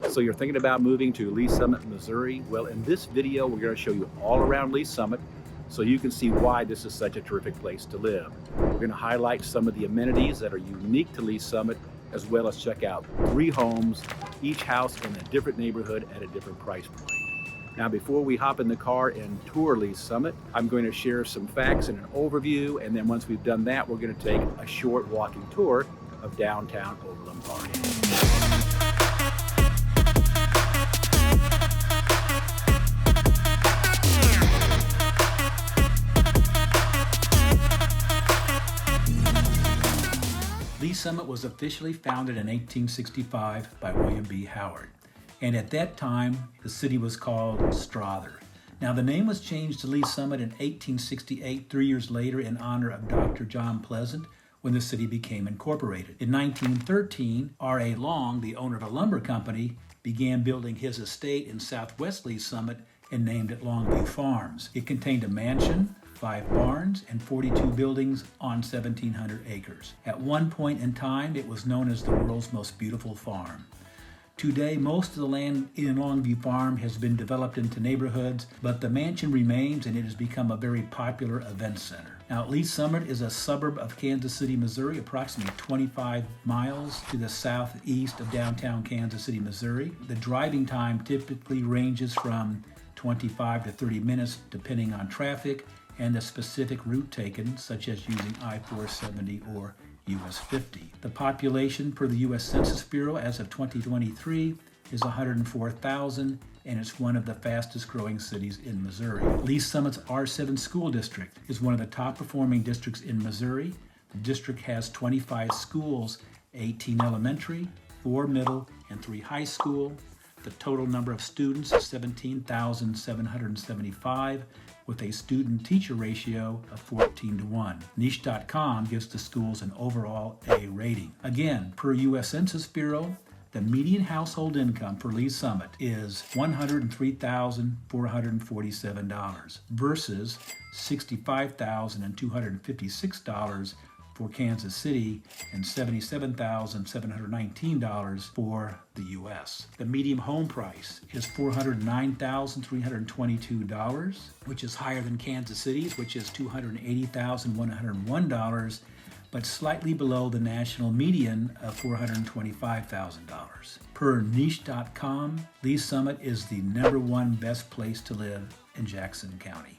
So you're thinking about moving to Lee Summit, Missouri? Well, in this video, we're going to show you all around Lee Summit so you can see why this is such a terrific place to live. We're going to highlight some of the amenities that are unique to Lee Summit, as well as check out 3 homes, each house in a different neighborhood at a different price point. Now, before we hop in the car and tour Lee Summit, I'm going to share some facts and an overview, and then once we've done that, we're going to take a short walking tour of downtown Overland Park. Lee Summit was officially founded in 1865 by William B. Howard, and at that time the city was called Strother. Now the name was changed to Lee Summit in 1868, 3 years later, in honor of Dr. John Pleasant, when the city became incorporated. In 1913, R.A. Long, the owner of a lumber company, began building his estate in southwest Lee Summit and named it Longview Farms. It contained a mansion, 5 barns, and 42 buildings on 1,700 acres. At one point in time, it was known as the world's most beautiful farm. Today, most of the land in Longview Farm has been developed into neighborhoods, but the mansion remains and it has become a very popular event center. Now, Lee Summit is a suburb of Kansas City, Missouri, approximately 25 miles to the southeast of downtown Kansas City, Missouri. The driving time typically ranges from 25 to 30 minutes, depending on traffic and the specific route taken, such as using I-470 or US 50. The population per the U.S. Census Bureau as of 2023 is 104,000, and it's one of the fastest growing cities in Missouri. Lee Summit's R7 school district is one of the top performing districts in Missouri. The district has 25 schools, 18 elementary, 4 middle, and 3 high school. The total number of students is 17,775, with a student-teacher ratio of 14:1. Niche.com gives the schools an overall A rating. Again, per U.S. Census Bureau, the median household income for Lee Summit is $103,447 versus $65,256 for Kansas City and $77,719 for the U.S. The median home price is $409,322, which is higher than Kansas City's, which is $280,101, but slightly below the national median of $425,000. Per Niche.com, Lee Summit is the #1 best place to live in Jackson County.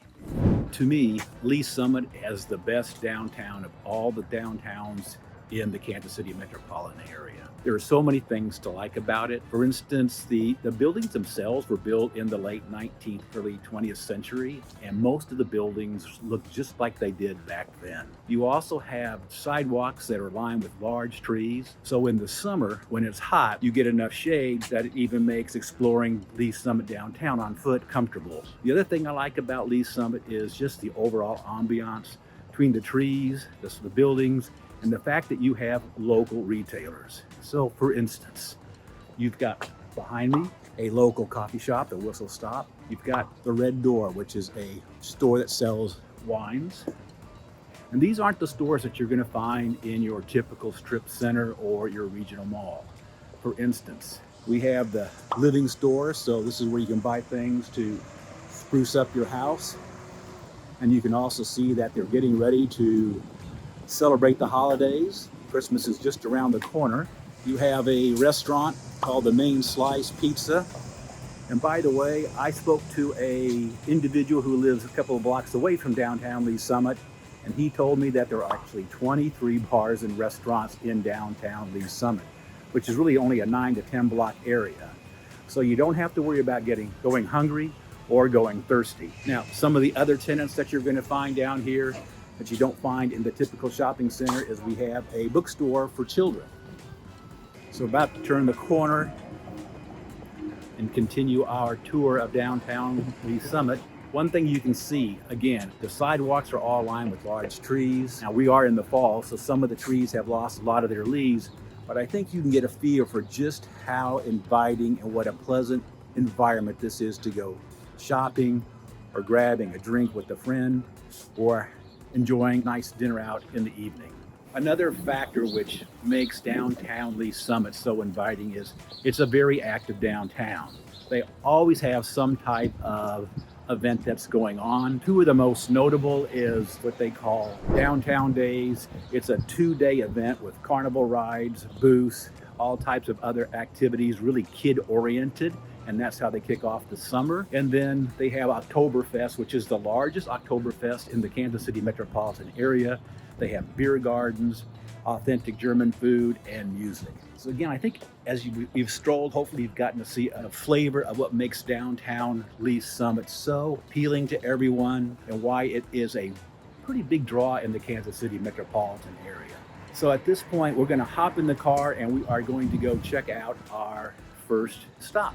To me, Lee Summit has the best downtown of all the downtowns in the Kansas City metropolitan area. There are so many things to like about it. For instance, the buildings themselves were built in the late 19th, early 20th century, and most of the buildings look just like they did back then. You also have sidewalks that are lined with large trees, so in the summer, when it's hot, you get enough shade that it even makes exploring Lee Summit downtown on foot comfortable. The other thing I like about Lee Summit is just the overall ambiance between the trees, the buildings, and the fact that you have local retailers. So for instance, you've got behind me a local coffee shop, the Whistle Stop. You've got the Red Door, which is a store that sells wines. And these aren't the stores that you're gonna find in your typical strip center or your regional mall. For instance, we have the living store, so this is where you can buy things to spruce up your house. And you can also see that they're getting ready to celebrate the holidays. Christmas is just around the corner. You have a restaurant called the Main Slice Pizza. And by the way, I spoke to an individual who lives a couple of blocks away from downtown Lee Summit, and he told me that there are actually 23 bars and restaurants in downtown Lee Summit, which is really only a 9 to 10 block area. So you don't have to worry about going hungry or going thirsty. Now, some of the other tenants that you're going to find down here that you don't find in the typical shopping center is we have a bookstore for children. So about to turn the corner and continue our tour of downtown Lee Summit. One thing you can see, again, the sidewalks are all lined with large trees. Now we are in the fall, so some of the trees have lost a lot of their leaves, but I think you can get a feel for just how inviting and what a pleasant environment this is to go shopping or grabbing a drink with a friend or enjoying a nice dinner out in the evening. Another factor which makes downtown Lee Summit so inviting is it's a very active downtown. They always have some type of event that's going on. Two of the most notable is what they call Downtown Days. It's a 2-day event with carnival rides, booths, all types of other activities, really kid-oriented. And that's how they kick off the summer. And then they have Oktoberfest, which is the largest Oktoberfest in the Kansas City metropolitan area. They have beer gardens, authentic German food, and music. So again, I think as you've strolled, hopefully you've gotten to see a flavor of what makes downtown Lee Summit so appealing to everyone and why it is a pretty big draw in the Kansas City metropolitan area. So at this point, we're going to hop in the car and we are going to go check out our first stop.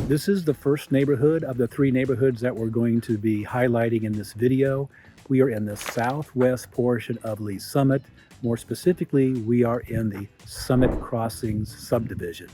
This is the first neighborhood of the 3 neighborhoods that we're going to be highlighting in this video. We are in the southwest portion of Lee Summit. More specifically, we are in the Summit Crossings subdivision.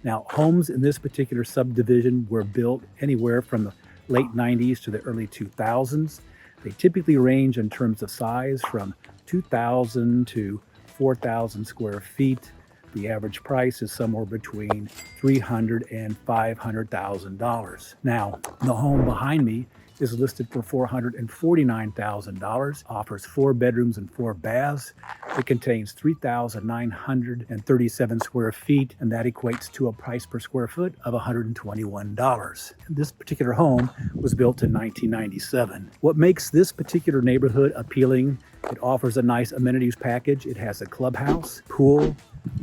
Now, homes in this particular subdivision were built anywhere from the late 90s to the early 2000s. They typically range in terms of size from 2,000 to 4,000 square feet. The average price is somewhere between $300,000 and $500,000. Now, the home behind me is listed for $449,000, offers 4 bedrooms and 4 baths. It contains 3,937 square feet, and that equates to a price per square foot of $121. This particular home was built in 1997. What makes this particular neighborhood appealing, it offers a nice amenities package. It has a clubhouse, pool,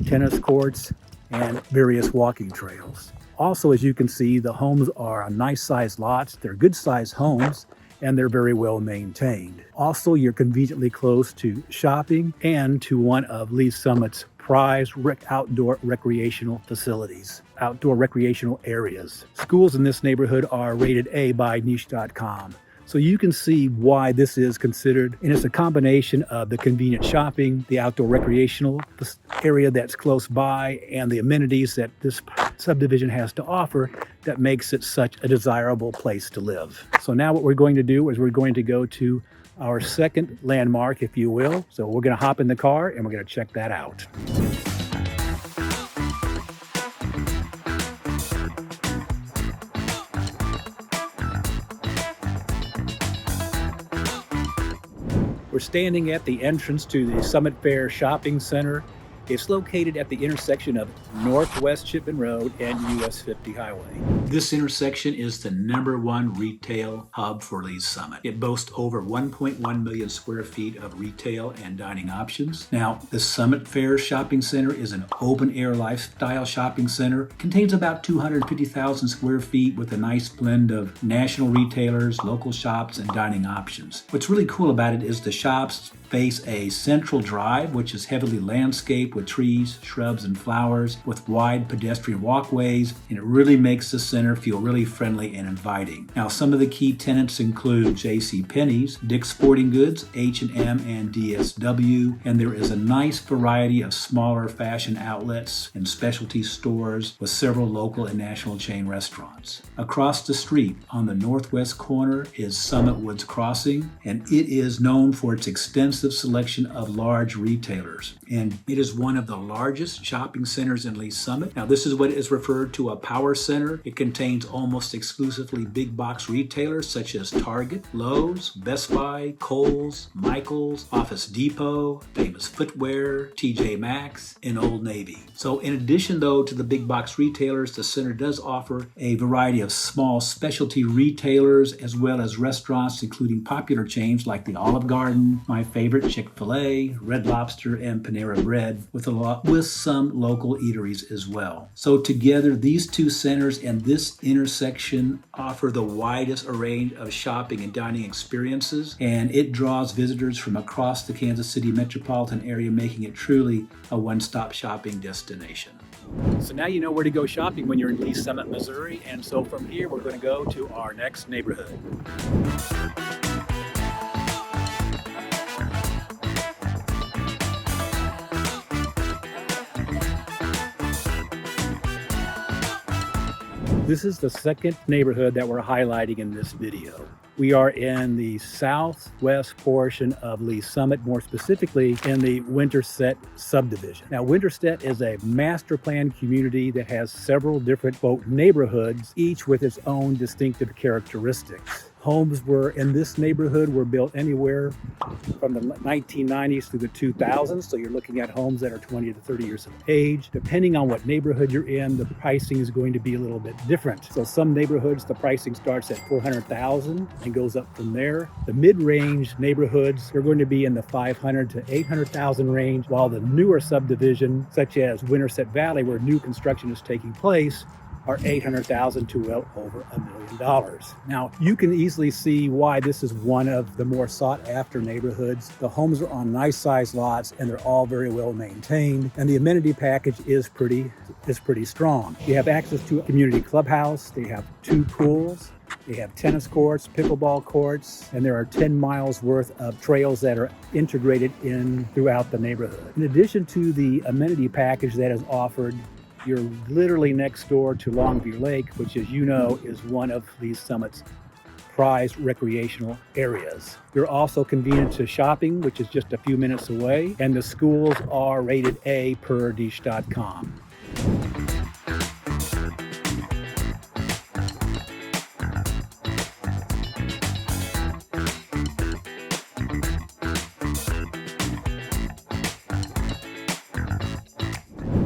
tennis courts, and various walking trails. Also, as you can see, the homes are nice sized lots. They're good sized homes and they're very well maintained. Also, you're conveniently close to shopping and to one of Lee Summit's prized outdoor recreational facilities, outdoor recreational areas. Schools in this neighborhood are rated A by niche.com. So you can see why this is considered, and it's a combination of the convenient shopping, the outdoor recreational area that's close by, and the amenities that this subdivision has to offer that makes it such a desirable place to live. So now what we're going to do is we're going to go to our second landmark, if you will. So we're going to hop in the car and we're going to check that out. We're standing at the entrance to the Summit Fair Shopping Center. It's located at the intersection of Northwest Shipman Road and US 50 Highway. This intersection is the #1 retail hub for Lee Summit. It boasts over 1.1 million square feet of retail and dining options. Now, the Summit Fair Shopping Center is an open-air lifestyle shopping center. It contains about 250,000 square feet with a nice blend of national retailers, local shops, and dining options. What's really cool about it is the shops face a central drive, which is heavily landscaped with trees, shrubs, and flowers with wide pedestrian walkways, and it really makes the center feel really friendly and inviting. Now, some of the key tenants include JCPenney's, Dick's Sporting Goods, H&M, and DSW, and there is a nice variety of smaller fashion outlets and specialty stores with several local and national chain restaurants. Across the street on the northwest corner is Summit Woods Crossing, and it is known for its extensive selection of large retailers, and it is one of the largest shopping centers in Lee Summit. Now, this is what is referred to a power center. It contains almost exclusively big box retailers such as Target, Lowe's, Best Buy, Kohl's, Michael's, Office Depot, Famous Footwear, TJ Maxx, and Old Navy. So in addition, though, to the big box retailers, the center does offer a variety of small specialty retailers as well as restaurants, including popular chains like the Olive Garden, my favorite Chick-fil-A, Red Lobster, and Panera Bread, with some local eateries as well. So together, these two centers and this intersection offer the widest range of shopping and dining experiences, and it draws visitors from across the Kansas City metropolitan area, making it truly a one-stop shopping destination. So now you know where to go shopping when you're in Lee Summit, Missouri, and so from here we're going to go to our next neighborhood. This is the second neighborhood that we're highlighting in this video. We are in the southwest portion of Lee Summit, more specifically in the Winterset subdivision. Now, Winterset is a master plan community that has several different, quote, neighborhoods, each with its own distinctive characteristics. Homes in this neighborhood were built anywhere from the 1990s through the 2000s. So you're looking at homes that are 20 to 30 years of age. Depending on what neighborhood you're in, the pricing is going to be a little bit different. So some neighborhoods, the pricing starts at $400,000 and goes up from there. The mid-range neighborhoods, they're going to be in the $500,000 to $800,000 range, while the newer subdivision, such as Winterset Valley, where new construction is taking place, are $800,000 to well over $1 million. Now, you can easily see why this is one of the more sought after neighborhoods. The homes are on nice sized lots and they're all very well maintained. And the amenity package is pretty strong. You have access to a community clubhouse. They have 2 pools. They have tennis courts, pickleball courts, and there are 10 miles worth of trails that are integrated in throughout the neighborhood. In addition to the amenity package that is offered, you're literally next door to Longview Lake, which, as you know, is one of Lee Summit's prized recreational areas. You're also convenient to shopping, which is just a few minutes away, and the schools are rated A per niche.com.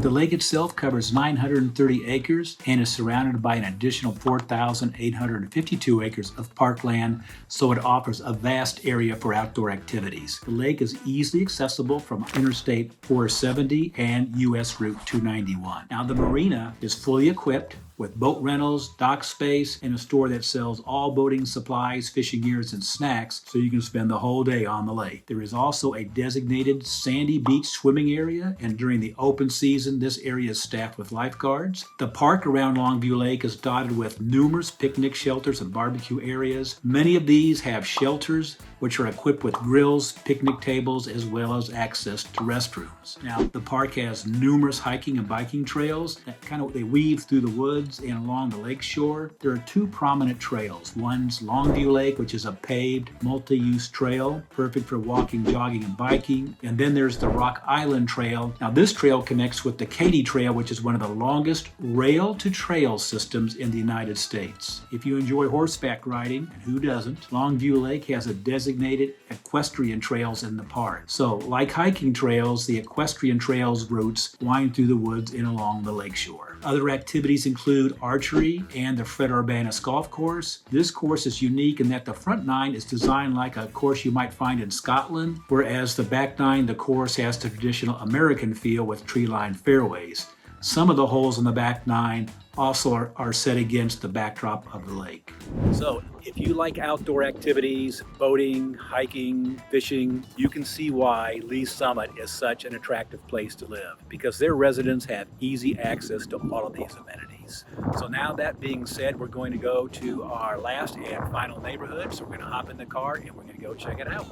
The lake itself covers 930 acres and is surrounded by an additional 4,852 acres of parkland, so it offers a vast area for outdoor activities. The lake is easily accessible from Interstate 470 and US Route 291. Now, the marina is fully equipped with boat rentals, dock space, and a store that sells all boating supplies, fishing gears, and snacks, so you can spend the whole day on the lake. There is also a designated sandy beach swimming area, and during the open season, this area is staffed with lifeguards. The park around Longview Lake is dotted with numerous picnic shelters and barbecue areas. Many of these have shelters which are equipped with grills, picnic tables, as well as access to restrooms. Now, the park has numerous hiking and biking trails that they weave through the woods and along the lake shore. There are 2 prominent trails. One's Longview Lake, which is a paved, multi-use trail, perfect for walking, jogging, and biking. And then there's the Rock Island Trail. Now, this trail connects with the Katy Trail, which is one of the longest rail-to-trail systems in the United States. If you enjoy horseback riding, and who doesn't, Longview Lake has a designated equestrian trails in the park. So, like hiking trails, the equestrian trails routes wind through the woods and along the lakeshore. Other activities include archery and the Fred Urbanus golf course. This course is unique in that the front 9 is designed like a course you might find in Scotland, whereas the back 9, the course has the traditional American feel with tree-lined fairways. Some of the holes in the back 9 also are set against the backdrop of the lake. So if you like outdoor activities, boating, hiking, fishing, you can see why Lee Summit is such an attractive place to live, because their residents have easy access to all of these amenities. So now, that being said, we're going to go to our last and final neighborhood. So we're going to hop in the car and we're going to go check it out.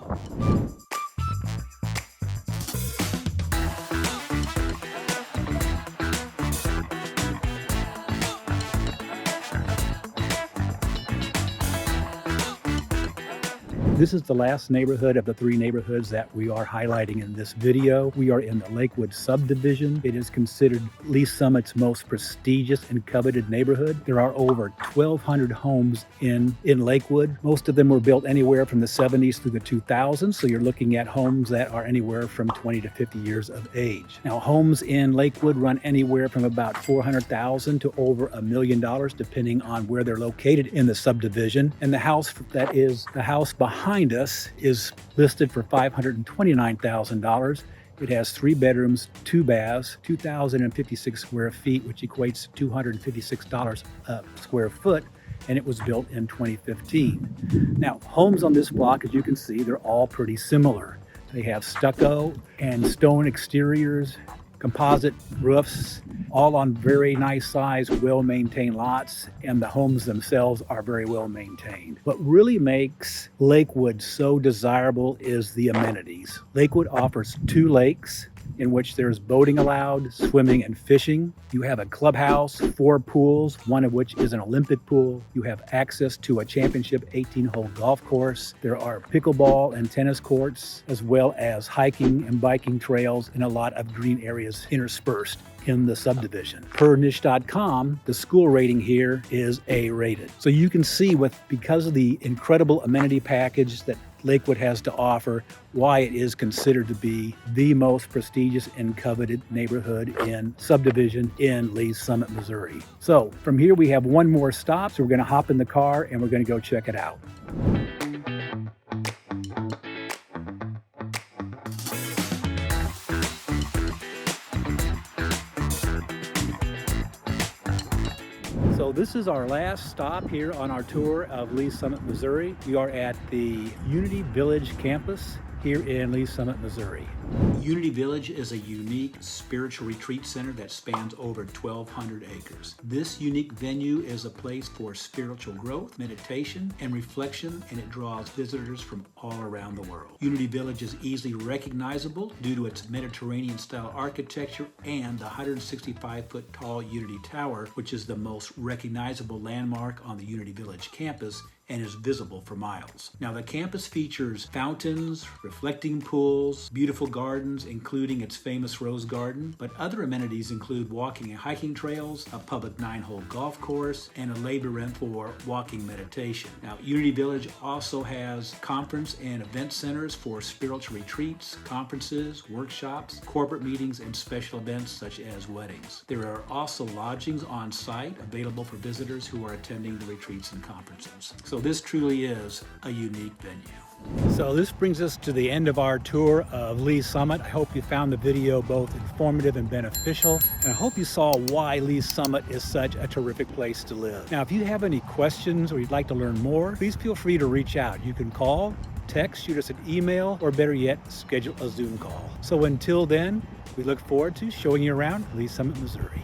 This is the last neighborhood of the 3 neighborhoods that we are highlighting in this video. We are in the Lakewood subdivision. It is considered Lee Summit's most prestigious and coveted neighborhood. There are over 1,200 homes in Lakewood. Most of them were built anywhere from the 70s through the 2000s, so you're looking at homes that are anywhere from 20 to 50 years of age. Now, homes in Lakewood run anywhere from about $400,000 to over $1 million, depending on where they're located in the subdivision. And the house behind us is listed for $529,000. It has 3 bedrooms, 2 baths, 2,056 square feet, which equates to $256 a square foot, and it was built in 2015. Now, homes on this block, as you can see, they're all pretty similar. They have stucco and stone exteriors, composite roofs, all on very nice size, well-maintained lots, and the homes themselves are very well maintained. What really makes Lakewood so desirable is the amenities. Lakewood offers 2 lakes, in which there's boating allowed, swimming and fishing. You have a clubhouse, 4 pools, one of which is an Olympic pool. You have access to a championship 18-hole golf course. There are pickleball and tennis courts, as well as hiking and biking trails and a lot of green areas interspersed in the subdivision. Per niche.com, the school rating here is A rated. So you can see because of the incredible amenity package that Lakewood has to offer, why it is considered to be the most prestigious and coveted neighborhood in Subdivision in Lee's Summit, Missouri. So from here we have one more stop, so we're gonna hop in the car and we're gonna go check it out. So this is our last stop here on our tour of Lee's Summit, Missouri. We are at the Unity Village campus here in Lee's Summit, Missouri. Unity Village is a unique spiritual retreat center that spans over 1,200 acres. This unique venue is a place for spiritual growth, meditation, and reflection, and it draws visitors from all around the world. Unity Village is easily recognizable due to its Mediterranean-style architecture and the 165-foot tall Unity Tower, which is the most recognizable landmark on the Unity Village campus and is visible for miles. Now the campus features fountains, reflecting pools, beautiful gardens, including its famous rose garden, but other amenities include walking and hiking trails, a public 9-hole golf course, and a labyrinth for walking meditation. Now Unity Village also has conference and event centers for spiritual retreats, conferences, workshops, corporate meetings, and special events such as weddings. There are also lodgings on site available for visitors who are attending the retreats and conferences. So this truly is a unique venue. So this brings us to the end of our tour of Lee's Summit. I hope you found the video both informative and beneficial, and I hope you saw why Lee's Summit is such a terrific place to live. Now, if you have any questions or you'd like to learn more, please feel free to reach out. You can call, text, shoot us an email, or better yet, schedule a Zoom call. So until then, we look forward to showing you around Lee's Summit, Missouri.